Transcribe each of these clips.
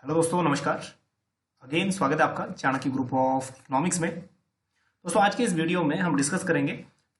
Hello दोस्तों, नमस्कार। Again स्वागत है आपका चाणक्य ग्रुप ऑफ इकोनॉमिक्स में। दोस्तों, आज के इस वीडियो में हम डिस्कस करेंगे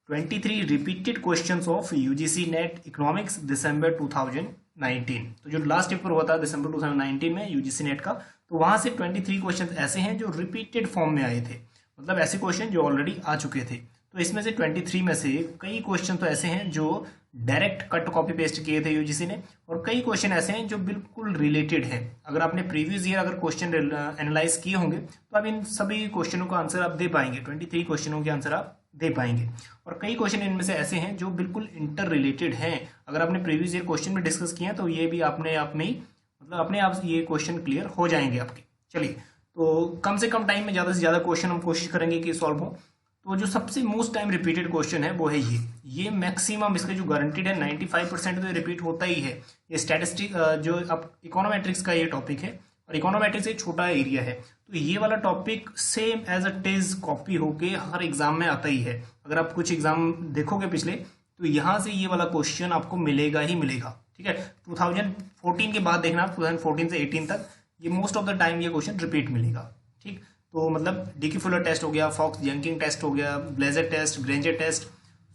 23 repeated questions of UGC NET economics December 2019। तो जो लास्ट पेपर हुआ था दिसंबर 2019 में यूजीसी नेट का, तो वहां से 23 क्वेश्चंस ऐसे हैं जो रिपीटेड फॉर्म में आए थे, मतलब ऐसे क्वेश्चन जो ऑलरेडी आ चुके थे। तो इसमें से 23 में से कई क्वेश्चन तो ऐसे हैं जो डायरेक्ट कट कॉपी पेस्ट किए थे यूजीसी ने, और कई क्वेश्चन ऐसे हैं जो बिल्कुल रिलेटेड हैं। अगर आपने प्रीवियस ईयर अगर क्वेश्चन एनालाइज किए होंगे तो आप इन सभी क्वेश्चनों का आंसर आप दे पाएंगे, 23 क्वेश्चनों के आंसर आप दे पाएंगे। और कई क्वेश्चन इनमें से ऐसे हैं जो बिल्कुल इंटर रिलेटेड हैं। अगर आपने प्रीवियस ईयर क्वेश्चन में डिस्कस किया तो ये भी अपने आप में ही मतलब अपने आप ये क्वेश्चन क्लियर हो जाएंगे आपके। चलिए, तो कम से कम टाइम में ज़्यादा से ज़्यादा क्वेश्चन हम कोशिश करेंगे कि सॉल्व हो। तो जो सबसे मोस्ट टाइम रिपीटेड क्वेश्चन है वो है ये मैक्सिमम इसका जो गारंटीड है 95% तो रिपीट होता ही है। ये स्टैटिस्टिक जो अब इकोनोमेट्रिक्स का ये टॉपिक है, और इकोनोमेट्रिक्स एक छोटा एरिया है, तो ये वाला टॉपिक सेम एज अ टेज कॉपी होके हर एग्जाम में आता ही है। अगर आप कुछ एग्जाम देखोगे पिछले, तो यहाँ से ये वाला क्वेश्चन आपको मिलेगा ही मिलेगा। ठीक है, 2014 के बाद देखना, 2014 से 18 तक ये मोस्ट ऑफ द टाइम ये क्वेश्चन रिपीट मिलेगा। ठीक, तो मतलब डिकी फुलर टेस्ट हो गया, फॉक्स जैंकिंग टेस्ट हो गया, ब्लेजर टेस्ट, ग्रेंजर टेस्ट,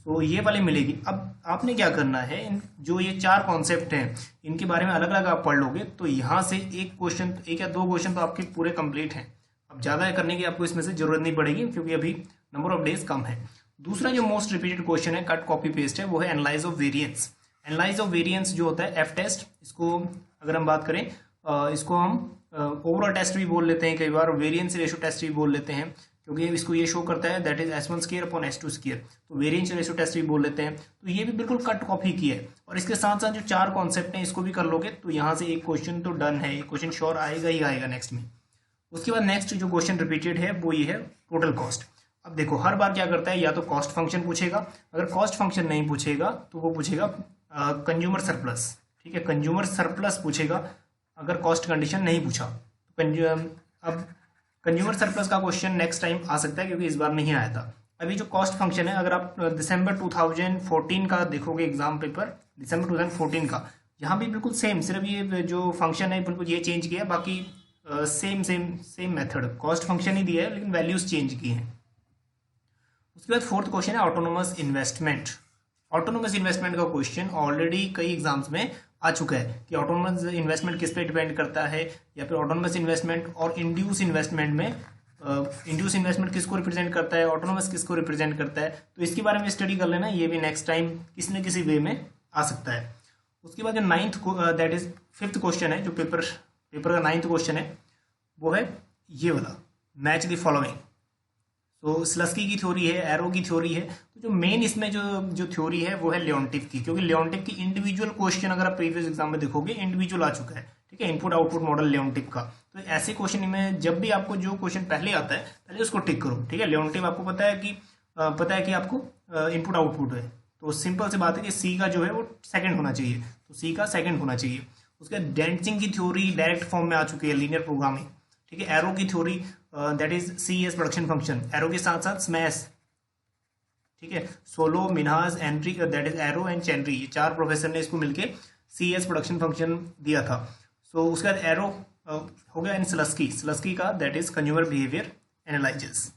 तो ये वाले मिलेगी। अब आपने क्या करना है, जो ये 4 कॉन्सेप्ट हैं इनके बारे में अलग अलग आप पढ़ लोगे तो यहाँ से एक क्वेश्चन, एक या 2 क्वेश्चन तो आपके पूरे कंप्लीट हैं। अब ज़्यादा करने की आपको इसमें से जरूरत नहीं पड़ेगी क्योंकि अभी नंबर ऑफ डेज कम है। दूसरा जो मोस्ट रिपीटेड क्वेश्चन है कट कॉपी पेस्ट है, वो है analyse of variance. Analyse of variance जो होता है एफ टेस्ट, इसको अगर हम बात करें इसको हम ओवरऑल टेस्ट भी बोल लेते हैं, कई बार वेरिएंस रेशियो टेस्ट भी बोल लेते हैं, क्योंकि इसको ये शो करता है that is S1 square upon S2 square, तो वेरिएंस रेशियो टेस्ट भी बोल लेते हैं। तो ये भी बिल्कुल कट कॉपी की है, और इसके साथ साथ जो 4 कॉन्सेप्ट हैं इसको भी कर लोगे तो यहाँ से एक क्वेश्चन तो डन है, एक क्वेश्चन श्योर आएगा ही आएगा नेक्स्ट में। उसके बाद नेक्स्ट जो क्वेश्चन रिपीटेड है वो ये है टोटल कॉस्ट। अब देखो, हर बार क्या करता है, या तो कॉस्ट फंक्शन पूछेगा, अगर कॉस्ट फंक्शन नहीं पूछेगा तो वो पूछेगा कंज्यूमर सरप्लस। ठीक है, कंज्यूमर सरप्लस पूछेगा अगर कॉस्ट कंडीशन नहीं पूछा। अब कंज्यूमर सरप्लस का क्वेश्चन नेक्स्ट टाइम आ सकता है क्योंकि इस बार नहीं आया था। अभी जो कॉस्ट फंक्शन है, अगर आप दिसंबर 2014 का देखोगे एग्जाम पेपर, दिसंबर 2014 का, यहाँ भी बिल्कुल सेम, सिर्फ ये जो फंक्शन है बिल्कुल ये चेंज किया, बाकी सेम मेथड, कॉस्ट फंक्शन ही दिया है लेकिन वैल्यूज चेंज की हैं। उसके बाद फोर्थ क्वेश्चन है ऑटोनोमस इन्वेस्टमेंट। ऑटोनोमस इन्वेस्टमेंट का क्वेश्चन ऑलरेडी कई एग्जाम्स में आ चुका है कि ऑटोनोमस इन्वेस्टमेंट किस पे डिपेंड करता है, या फिर ऑटोनोमस इन्वेस्टमेंट और इंड्यूस इन्वेस्टमेंट में इंड्यूस इन्वेस्टमेंट किसको रिप्रेजेंट करता है, ऑटोनोमस किसको रिप्रेजेंट करता है। तो इसके बारे में स्टडी कर लेना, ये भी नेक्स्ट टाइम किसी न किसी वे में आ सकता है। उसके बाद जो ninth that is 5th question है, जो पेपर का 9th क्वेश्चन है, वो है ये वाला, मैच द फॉलोइंग। तो स्लस्की की थ्योरी है, एरो की थ्योरी है, तो जो मेन इसमें जो थ्योरी है वो है लियोनटिफ की, क्योंकि लियोनटिफ की इंडिविजुअल क्वेश्चन अगर आप प्रीवियस एग्जाम में देखोगे इंडिविजुअल आ चुका है। ठीक है, इनपुट आउटपुट मॉडल लियोनटिफ का। तो ऐसे क्वेश्चन में जब भी आपको जो क्वेश्चन पहले आता है पहले उसको टिक करो। ठीक है, लियोनटिफ आपको पता है कि आपको इनपुट आउटपुट है, तो सिंपल सी बात है कि सी का जो है वो सेकंड होना चाहिए, तो सी का सेकंड होना चाहिए। उसके बाद डेंसिंग की थ्योरी डायरेक्ट फॉर्म में आ चुकी है, लीनियर प्रोग्रामिंग। ठीक है, एरो की theory that is CS production function, Arrow के साथ साथ स्मैश। ठीक है, Solow, Minhas, entry, that is Arrow and Chenery, ये 4 प्रोफेसर ने इसको मिलके CS प्रोडक्शन फंक्शन दिया था। सो उसके बाद एरो हो गया, एंड स्लस्की का that is consumer behaviour analysis.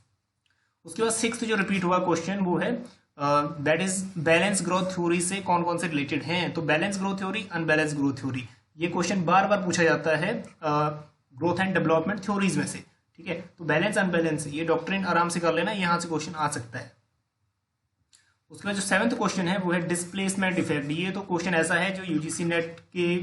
उसके बाद 6th जो रिपीट हुआ क्वेश्चन वो है that is balance growth theory से कौन कौन से रिलेटेड हैं। तो balance growth theory, unbalance growth theory, ये क्वेश्चन बार बार पूछा जाता है ग्रोथ एंड डेवलपमेंट थ्योरीज में से। ठीक है, तो बैलेंस अनबैलेंस ये डॉक्ट्रिन आराम से कर लेना, यहाँ से क्वेश्चन आ सकता है। उसके बाद जो 7th क्वेश्चन है वो है डिस्प्लेसमेंट इफेक्ट। ये तो क्वेश्चन ऐसा है जो यूजीसी नेट के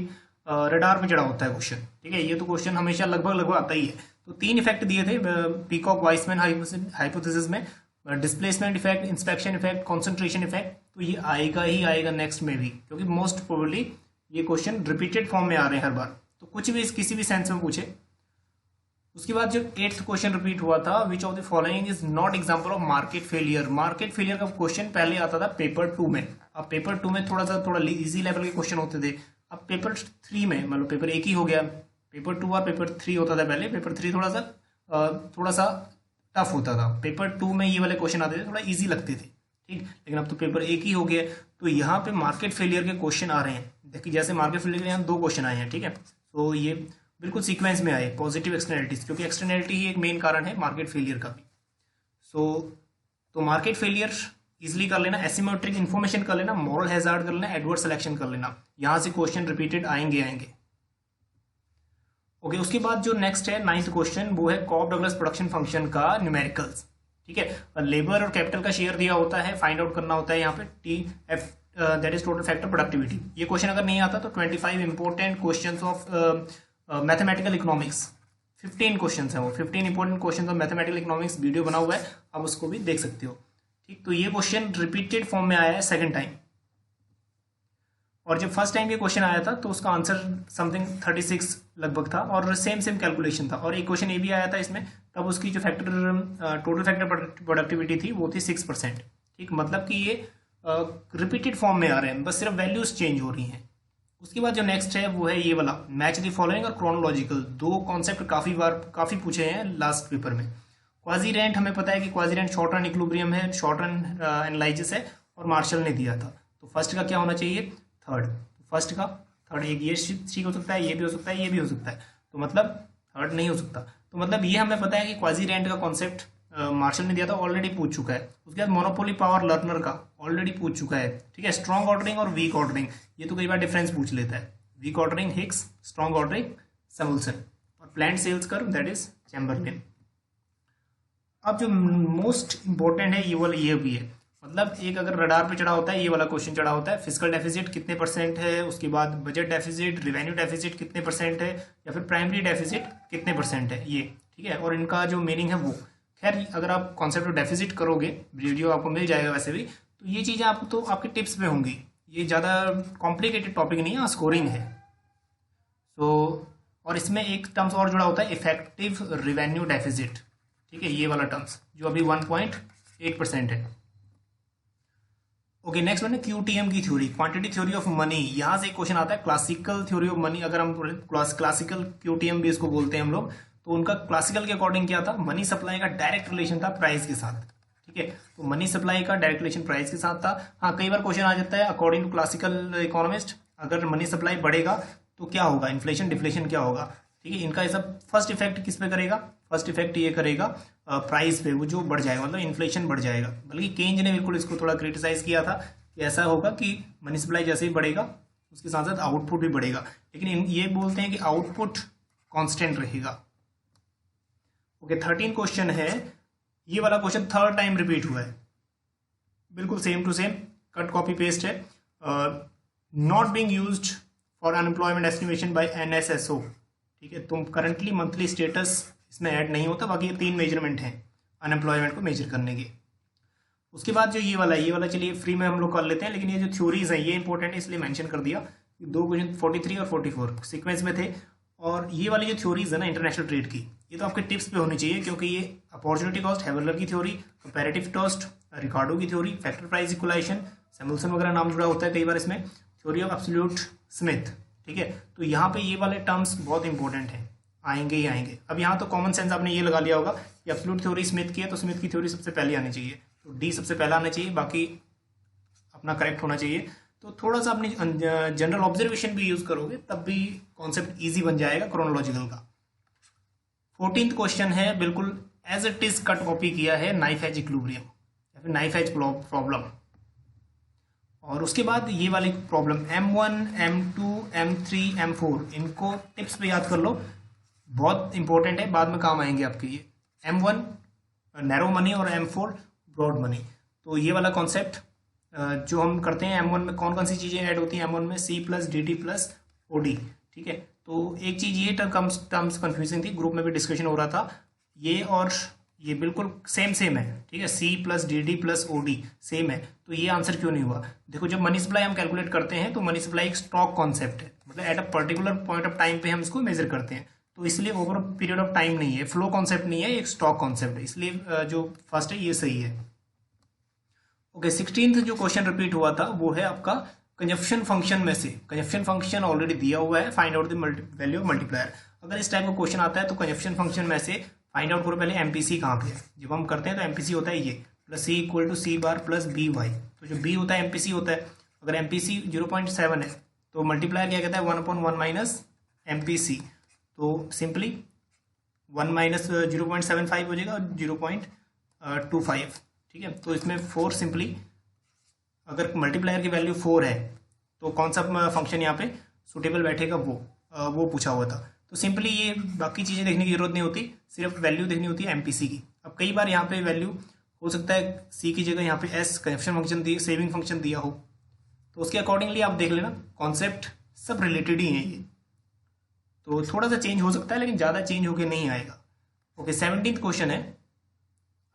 रडार में चढ़ा होता है क्वेश्चन। ठीक है, ये तो क्वेश्चन हमेशा लगभग आता ही है। तो 3 इफेक्ट दिए थे पीकॉक वाइसमैन हाइपोथेसिस में, displacement effect, inspection effect, concentration effect. तो ये आएगा ही आएगा नेक्स्ट में भी, क्योंकि मोस्ट प्रोबेबली ये क्वेश्चन रिपीटेड फॉर्म में आ रहे हैं हर बार, तो कुछ भी किसी भी सेंस में पूछे। उसके बाद जो 8th क्वेश्चन रिपीट हुआ था, which of the following is not example of market failure. Market failure का क्वेश्चन पहले आता था पेपर 2 में। अब पेपर 2 में थोड़ा इजी लेवल के क्वेश्चन होते थे। अब पेपर 3 में, मतलब पेपर 1 ही हो गया, पेपर 2 और पेपर 3 होता था पहले। पेपर 3 थोड़ा सा टफ होता था, पेपर 2 में ये वाले क्वेश्चन आते थे, थोड़ा ईजी लगते थे। ठीक, लेकिन अब तो पेपर 1 ही हो गया, तो यहाँ पे मार्केट फेलियर के क्वेश्चन आ रहे हैं। देखिए, जैसे मार्केट फेलियर के यहाँ 2 क्वेश्चन आए हैं। ठीक है, तो ये बिल्कुल सीक्वेंस में आए पॉजिटिव एक्सटर्नैलिटीज, क्योंकि एक्सटर्नैलिटी ही एक मेन कारण है मार्केट फेलियर का भी। तो मार्केट फेलियर इजिली कर लेना, एसिमेट्रिक इन्फॉर्मेशन कर लेना, मॉरल हैजार्ड कर लेना, एडवर्स सिलेक्शन कर लेना, यहां से क्वेश्चन रिपीटेड आएंगे। ओके, उसके बाद जो नेक्स्ट है 9th क्वेश्चन, वो है कॉब डगलस प्रोडक्शन फंक्शन का न्यूमेरिकल्स। ठीक है, लेबर और कैपिटल का शेयर दिया होता है, फाइंड आउट करना होता है यहाँ पे T F that is total factor productivity. ये क्वेश्चन अगर नहीं आता तो 25 important questions of mathematical economics, 15 question है वो, 15 important question of mathematical economics video बना हुआ है, आप उसको भी देख सकते हो। ठीक, तो ये क्वेश्चन रिपीटेड फॉर्म में आया है सेकंड टाइम, और जब फर्स्ट टाइम ये क्वेश्चन आया था तो उसका आंसर समथिंग 36 लगभग था, और सेम कैलकुलेशन था। और एक क्वेश्चन ये भी आया था इसमें, तब उसकी जो टोटल फैक्टर प्रोडक्टिविटी थी वो थी 6%। ठीक, मतलब कि ये रिपीटेड फॉर्म में आ रहे हैं, बस सिर्फ वैल्यूज चेंज हो रही हैं। उसके बाद जो नेक्स्ट है वो है ये वाला, मैच द फॉलोइंग और क्रोनोलॉजिकल। दो कॉन्सेप्ट काफी पूछे हैं लास्ट पेपर में। क्वाजी रेंट, हमें पता है कि quasi rent short run equilibrium है, शॉर्ट रन एनालिसिस है, और मार्शल ने दिया था। तो फर्स्ट का क्या होना चाहिए? थर्ड। फर्स्ट का थर्ड, एक ये ठीक हो सकता है, ये भी हो सकता है, ये भी हो सकता है, तो मतलब थर्ड नहीं हो सकता। तो मतलब ये हमें पता है कि क्वाजी रेंट का कॉन्सेप्ट मार्शल ने दिया था, ऑलरेडी पूछ चुका है। उसके बाद मोनोपोली पावर लर्नर का ऑलरेडी पूछ चुका है। ठीक है, स्ट्रॉन्ग ऑर्डरिंग और वीक ऑर्डरिंग, ये तो कई बार डिफरेंस पूछ लेता है। Weak ordering Hicks, strong ordering Samuelson, और plant sales curve that is Chamberlin. अब जो मोस्ट इंपॉर्टेंट है ये वाला, ये भी है, मतलब एक अगर रडार पे चढ़ा होता है, ये वाला क्वेश्चन चढ़ा होता है, फिजिकल डेफिसिट कितने % है, उसके बाद बजट डेफिसिट, रिवेन्यू डेफिसिट कितने % है, या फिर प्राइमरी डेफिसिट कितने % है, ये। ठीक है, और इनका जो मीनिंग है वो, खैर अगर आप कॉन्सेप्ट ऑफ डेफिसिट करोगे, वीडियो आपको मिल जाएगा वैसे भी, तो ये चीज़ें आपको तो आपके टिप्स में होंगी, ये ज़्यादा कॉम्प्लिकेटेड टॉपिक नहीं है, स्कोरिंग है। तो और इसमें एक टर्म्स और जुड़ा होता है, इफेक्टिव रिवेन्यू डेफिसिट। ठीक है, ये वाला टर्म्स जो अभी 1.8% है। ओके, नेक्स्ट वन है क्यूटीएम की theory, quantity theory of money. यहाँ से एक क्वेश्चन आता है, क्लासिकल थ्योरी ऑफ मनी। अगर हम क्लासिकल क्यूटीएम भी इसको बोलते हैं हम लोग, तो उनका क्लासिकल के अकॉर्डिंग क्या था? मनी सप्लाई का डायरेक्ट रिलेशन था प्राइस के साथ। ठीक है, तो मनी सप्लाई का डायरेक्ट रिलेशन प्राइस के साथ था। हाँ, कई बार क्वेश्चन आ जाता है अकॉर्डिंग टू क्लासिकल इकोनॉमिस्ट, अगर मनी सप्लाई बढ़ेगा तो क्या होगा, इन्फ्लेशन डिफ्लेशन क्या होगा। ठीक है, इनका ये सब फर्स्ट इफेक्ट किस पे करेगा? फर्स्ट इफेक्ट ये करेगा प्राइस पे, वो जो बढ़ जाएगा, मतलब इन्फ्लेशन बढ़ जाएगा। बल्कि केंज ने बिल्कुल इसको थोड़ा क्रिटिसाइज किया था कि ऐसा होगा कि मनी सप्लाई जैसे ही बढ़ेगा उसके साथ साथ आउटपुट भी बढ़ेगा, लेकिन ये बोलते हैं कि आउटपुट कांस्टेंट रहेगा। ओके, 13 क्वेश्चन है, ये वाला क्वेश्चन थर्ड टाइम रिपीट हुआ है, बिल्कुल same to same, cut copy paste है। Not being used for unemployment estimation by NSSO। ठीक है, तुम करंटली मंथली स्टेटस इसमें ऐड नहीं होता, बाकी ये 3 मेजरमेंट हैं अनएम्प्लॉयमेंट को मेजर करने के। उसके बाद जो ये वाला चलिए फ्री में हम लोग कर लेते हैं, लेकिन ये जो थ्योरीज हैं ये इंपॉर्टेंट है, इसलिए मेंशन कर दिया। 2 क्वेश्चन 43 और 44 सीक्वेंस में थे, और ये वाली जो थ्योरीज है ना इंटरनेशनल ट्रेड की, ये तो आपके टिप्स पे होनी चाहिए, क्योंकि ये अपॉर्चुनिटी कॉस्ट, हैवलर की थ्योरी, कंपैरेटिव कॉस्ट, रिकार्डो की theory, factor price equalisation, Samuelson वगैरह नाम जुड़ा होता है कई बार इसमें, थ्योरी ऑफ एब्सोल्यूट स्मिथ। ठीक है, तो यहाँ पे ये वाले टर्म्स बहुत इंपॉर्टेंट हैं, आएंगे ही आएंगे। अब यहाँ तो कॉमन सेंस आपने ये लगा लिया होगा कि एब्सोल्यूट थ्योरी स्मिथ की है, तो स्मिथ की थ्योरी सबसे पहले आनी चाहिए, तो डी सबसे पहला आना चाहिए, बाकी अपना करेक्ट होना चाहिए। तो थोड़ा सा अपनी जनरल ऑब्जर्वेशन भी यूज करोगे तब भी कॉन्सेप्ट इजी बन जाएगा क्रोनोलॉजिकल का। 14th क्वेश्चन है, बिल्कुल as it is cut copy किया है, नाइफ एज इक्विलिब्रियम या फिर नाइफ एज प्रॉब्लम। और उसके बाद ये वाली problem M1, M2, M3, M4, इनको टिप्स पे याद कर लो, बहुत इंपॉर्टेंट है, बाद में काम आएंगे आपके ये। M1 नैरो मनी और M4 ब्रॉड मनी। तो ये वाला कॉन्सेप्ट जो हम करते हैं, M1 में कौन कौन सी चीज़ें ऐड होती हैं? M1 में C plus DT plus OD। ठीक है, तो एक चीज़ ये टर्म्स कन्फ्यूजिंग थी, ग्रुप में भी डिस्कशन हो रहा था, ये और ये बिल्कुल सेम है। ठीक है, C plus DD plus OD same है, तो ये आंसर क्यों नहीं हुआ? देखो, जब मनी सप्लाई हम कैलकुलेट करते हैं तो मनी सप्लाई एक स्टॉक कॉन्सेप्ट है, मतलब at a particular point of time पे हम इसको मेजर करते हैं, तो इसलिए ओवर पीरियड ऑफ टाइम नहीं है, फ्लो कॉन्सेप्ट नहीं है, एक स्टॉक कॉन्सेप्ट है, इसलिए जो फर्स्ट है ये सही है। ओके, 16th जो क्वेश्चन रिपीट हुआ था वो है आपका कंजप्शन फंक्शन में से। कंजप्शन फंक्शन ऑलरेडी दिया हुआ है, find out the value of multiplier. अगर इस टाइप का क्वेश्चन आता है तो कंजप्शन फंक्शन में से फाइंड आउट करो पहले MPC कहाँ पे है। जब हम करते हैं तो MPC होता है ये, plus C equal to C bar plus BY। तो जो B होता है MPC होता है, अगर MPC 0.7 है तो मल्टीप्लायर क्या कहता है 1/1 माइनस MPC। तो सिंपली 1 माइनस 0.75 हो जाएगा और 0.25, ठीक है। तो इसमें 4 सिंपली, अगर मल्टीप्लायर की वैल्यू 4 है तो कौन सा फंक्शन यहाँ पे सुटेबल बैठेगा, वो पूछा हुआ था। तो सिंपली ये बाकी चीज़ें देखने की जरूरत नहीं होती, सिर्फ वैल्यू देखनी होती है एमपीसी की। अब कई बार यहाँ पे वैल्यू हो सकता है सी की जगह यहाँ पे एस कनेक्शन फंक्शन दिए, सेविंग फंक्शन दिया हो, तो उसके अकॉर्डिंगली आप देख लेना। कॉन्सेप्ट सब रिलेटेड ही है ये, तो थोड़ा सा चेंज हो सकता है लेकिन ज़्यादा चेंज होके नहीं आएगा। ओके, 17th क्वेश्चन है,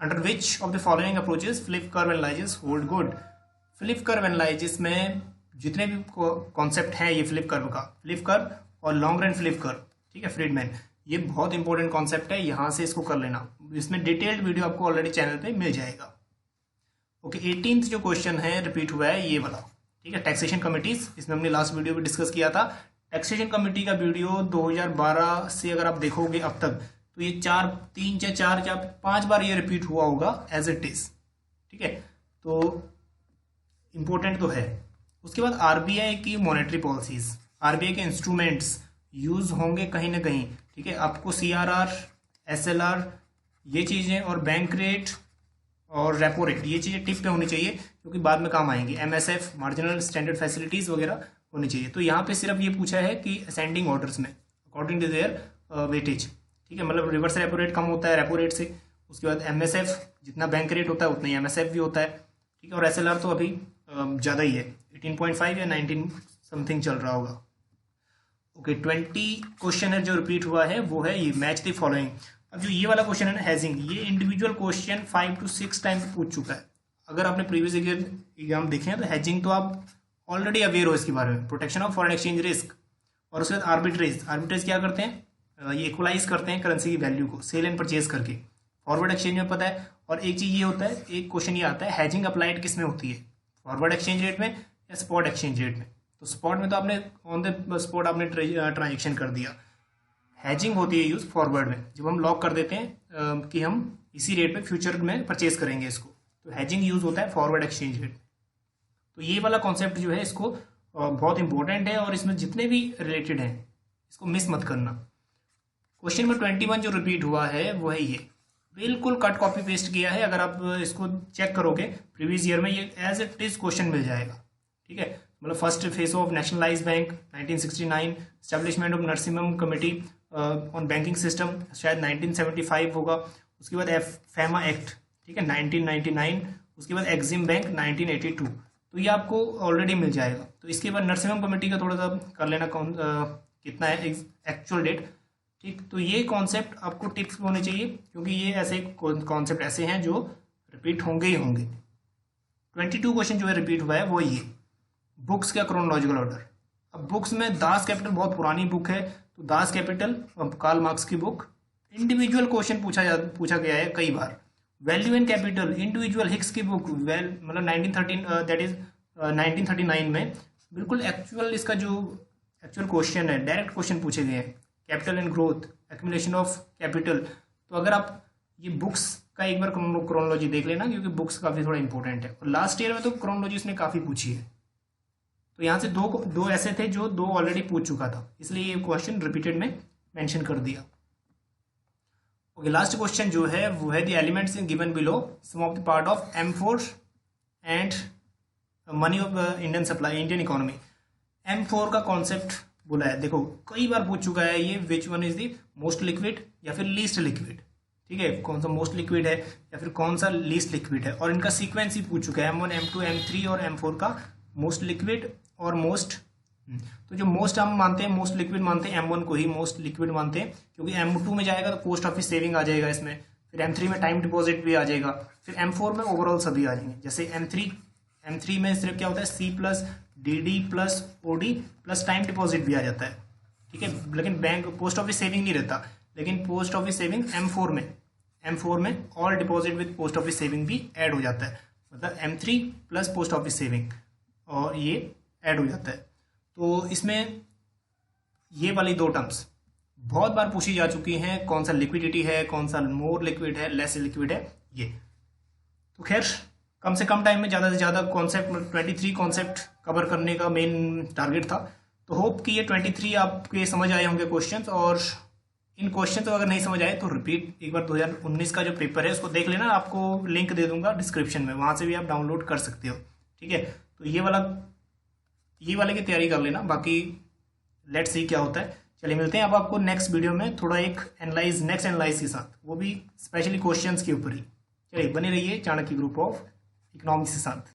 under which of the following approaches flip curve analysis hold good. Flip curve analysis में जितने भी कॉन्सेप्ट हैं ये फ्लिप कर्व और लॉन्ग रन फ्लिप कर्व, ठीक है, फ्रीडमैन, ये बहुत इंपॉर्टेंट कॉन्सेप्ट है, यहाँ से इसको कर लेना। इसमें डिटेल्ड वीडियो आपको ऑलरेडी चैनल पे मिल जाएगा। ओके, 18th जो क्वेश्चन है रिपीट हुआ है ये वाला, ठीक है, टैक्सेशन कमिटीज। इसमें हमने लास्ट वीडियो में डिस्कस किया था। टैक्सेशन कमेटी का वीडियो 2012 से अगर आप देखोगे अब तक, तो ये 5 बार ये रिपीट हुआ होगा एज इट इज, ठीक है, तो इम्पोर्टेंट तो है। उसके बाद आरबीआई की मॉनेटरी पॉलिसीज, आरबीआई के इंस्ट्रूमेंट्स यूज होंगे कहीं ना कहीं, ठीक है। आपको सीआरआर, एसएलआर, ये चीज़ें और बैंक रेट और रेपो रेट, ये चीज़ें टिप पे होनी चाहिए क्योंकि बाद में काम आएंगी। एमएसएफ, मार्जिनल स्टैंडर्ड फैसिलिटीज वगैरह होनी चाहिए। तो यहाँ पे सिर्फ ये पूछा है कि असेंडिंग ऑर्डर्स में अकॉर्डिंग टू देयर वेटेज, ठीक है, मतलब रिवर्स रेपो रेट कम होता है रेपो रेट से। उसके बाद एमएसएफ जितना बैंक रेट होता है उतना ही एमएसएफ भी होता है, ठीक है। और एसएलआर तो अभी ज़्यादा ही है, 18.5 या 19 समथिंग चल रहा होगा। ओके, 20 क्वेश्चन है जो रिपीट हुआ है वो है ये, मैच द फॉलोइंग। अब जो ये वाला क्वेश्चन है ना, हैजिंग, ये इंडिविजुअल क्वेश्चन 5 to 6 टाइम पूछ चुका है। अगर आपने प्रीवियस एग्जाम देखे हैं तो हैजिंग तो आप ऑलरेडी अवेयर हो इसके बारे में, protection of foreign exchange risk. और उसके बाद आर्बिट्रेज क्या करते हैं, ये इक्वलाइज करते हैं करेंसी की वैल्यू को सेल एंड परचेज करके। फॉरवर्ड एक्सचेंज में पता है। और एक चीज़ ये होता है, एक क्वेश्चन ये आता है, हैजिंग अप्लाइड किस में होती है, फॉरवर्ड एक्सचेंज रेट में या स्पॉट एक्सचेंज रेट में। तो स्पॉट में तो आपने ऑन द स्पॉट आपने ट्रांजेक्शन कर दिया, हैजिंग होती है यूज फॉरवर्ड में, जब हम लॉक कर देते हैं कि हम इसी रेट पे फ्यूचर में परचेज करेंगे इसको, तो हैजिंग यूज होता है फॉरवर्ड एक्सचेंज रेट। तो ये वाला कॉन्सेप्ट जो है इसको बहुत इंपॉर्टेंट है और इसमें जितने भी रिलेटेड हैं इसको मिस मत करना। क्वेश्चन नंबर 21 जो रिपीट हुआ है वो है ये, बिल्कुल कट कॉपी पेस्ट किया है। अगर आप इसको चेक करोगे प्रीवियस ईयर में, ये एज इट इज क्वेश्चन मिल जाएगा, ठीक है। मतलब first phase of nationalise bank 1969, establishment of Narasimham committee on banking system शायद 1975 होगा। उसके बाद फैमा एक्ट, ठीक है, 1999। उसके बाद एक्जिम बैंक 1982। तो ये आपको ऑलरेडी मिल जाएगा। तो इसके बाद नरसिम्हम कमेटी का थोड़ा सा कर लेना, कितना है एक्चुअल डेट, ठीक। तो ये कॉन्सेप्ट आपको टिप्स होने चाहिए क्योंकि ये ऐसे कॉन्सेप्ट ऐसे हैं जो रिपीट होंगे ही होंगे। 22 क्वेश्चन जो है रिपीट हुआ है वो ये, बुक्स का क्रोनोलॉजिकल ऑर्डर। अब बुक्स में दास कैपिटल बहुत पुरानी बुक है, तो दास कैपिटल कार्ल मार्क्स की बुक। इंडिविजुअल क्वेश्चन पूछा गया है कई बार। Value and capital individual Hicks की बुक, मतलब 1913 दैट इज 1939 में बिल्कुल एक्चुअल, इसका जो एक्चुअल क्वेश्चन है डायरेक्ट क्वेश्चन पूछे गए हैं, capital and growth, accumulation of capital. तो अगर आप ये बुक्स का एक बार क्रोनोलॉजी देख लेना क्योंकि बुक्स काफ़ी थोड़ा इंपॉर्टेंट है। और लास्ट ईयर में तो क्रोनोलॉजी उसने काफ़ी पूछी है। तो यहाँ से दो ऐसे थे जो दो ऑलरेडी पूछ चुका था, इसलिए ये क्वेश्चन रिपीटेड में मेंशन कर दिया। ओके, लास्ट क्वेश्चन जो है वो है the elements in given below sum of the part of M4 and money of Indian supply Indian economy. M4 का कॉन्सेप्ट बोला है, देखो कई बार पूछ चुका है ये, which one is the most liquid या फिर लीस्ट लिक्विड, ठीक है, कौन सा मोस्ट लिक्विड है या फिर कौन सा लीस्ट लिक्विड है। और इनका सीक्वेंस ही पूछ चुका है, M1, M2, M3 और M4 का मोस्ट लिक्विड और मोस्ट। तो जो मोस्ट हम मानते हैं, मोस्ट लिक्विड मानते हैं M1 को ही मोस्ट लिक्विड मानते हैं क्योंकि M2 में जाएगा तो पोस्ट ऑफिस सेविंग आ जाएगा इसमें, फिर M3 में टाइम डिपॉजिट भी आ जाएगा, फिर M4 में ओवरऑल सभी आ जाएंगे। जैसे M3 में सिर्फ क्या होता है, C plus DD plus OD plus time deposit भी आ जाता है, ठीक है। लेकिन बैंक पोस्ट ऑफिस सेविंग नहीं रहता, लेकिन पोस्ट ऑफिस सेविंग M4 में all deposit with post office saving भी ऐड हो जाता है, मतलब M3 plus post office saving और ये ऐड हो जाता है। तो इसमें ये वाली दो टर्म्स बहुत बार पूछी जा चुकी हैं, कौन सा लिक्विडिटी है, कौन सा मोर लिक्विड है, लेस लिक्विड है ये। तो खैर कम से कम टाइम में ज़्यादा से ज़्यादा कॉन्सेप्ट 23 कॉन्सेप्ट कवर करने का मेन टारगेट था। तो होप कि ये 23 आपके समझ आए होंगे क्वेश्चंस और इन क्वेश्चन तो अगर नहीं समझ आए तो रिपीट एक बार 2019 का जो पेपर है उसको देख लेना, आपको लिंक दे दूंगा डिस्क्रिप्शन में, वहां से भी आप डाउनलोड कर सकते हो। ठीक है, तो ये वाले की तैयारी कर लेना, बाकी लेट्स सी क्या होता है। चलिए मिलते हैं अब आपको नेक्स्ट वीडियो में थोड़ा एक नेक्स्ट एनालाइज के साथ, वो भी स्पेशली क्वेश्चंस के ऊपर ही। चलिए बने रहिए चाणक्य ग्रुप ऑफ इकोनॉमिक्स के साथ।